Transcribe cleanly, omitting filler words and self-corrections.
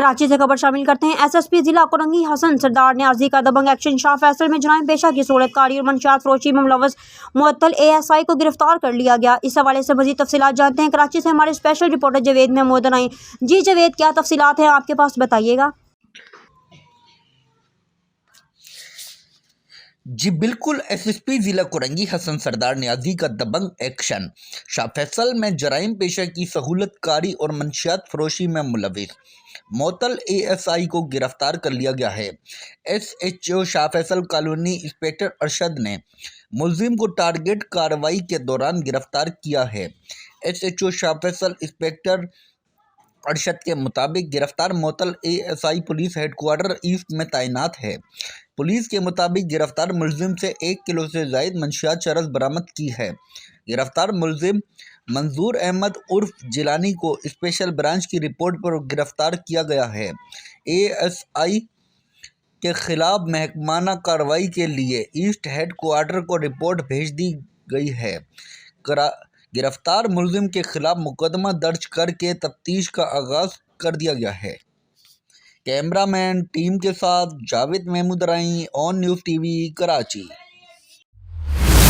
कराची से खबर शामिल करते हैं। SSP जिला कोरंगी हसन सरदार न्याजी का दबंग एक्शन। शाह फैसल में जराइम पेशा की सूरतकारी और मंशियात फरोशी में मुलव्वस मुअत्तल ASI को गिरफ्तार कर लिया गया। इस हवाले से मजीद तफसीलात जानते हैं। कराची से हमारे स्पेशल रिपोर्टर जवेद महमूद आई। जी जवेद, क्या तफसीलात हैं आपके पास, बताइएगा। जी बिल्कुल, SSP जिला कोरंगी हसन सरदार न्याजी का दबंग एक्शन। शाह फैसल में जराइम पेशा की सहूलत कारी और मंशियात फरोशी में मुलव्वस मुअत्तल ASI को गिरफ्तार कर लिया गया है। SHO Shah Faisal colony inspector Arshad ने मुलजिम को टारगेट कार्रवाई के दौरान गिरफ्तार किया है। SHO शाह फैसल इंस्पेक्टर अरशद के मुताबिक गिरफ्तार मुअत्तल ASI पुलिस हेडक्वार्टर ईस्ट में तैनात है। पुलिस के मुताबिक गिरफ्तार मुलजिम से 1 किलो से ज़ायद मंशियात चरस बरामद की है। गिरफ्तार मुलजिम मंजूर अहमद उर्फ जिलानी को स्पेशल ब्रांच की रिपोर्ट पर गिरफ्तार किया गया है। ASI के खिलाफ महकमाना कार्रवाई के लिए ईस्ट हेड क्वार्टर को रिपोर्ट भेज दी गई है। गिरफ्तार मुलजिम के खिलाफ मुकदमा दर्ज करके तफ्तीश का आगाज कर दिया गया है। कैमरामैन टीम के साथ जावेद महमूद राई, ऑन न्यूज़ TV, कराची।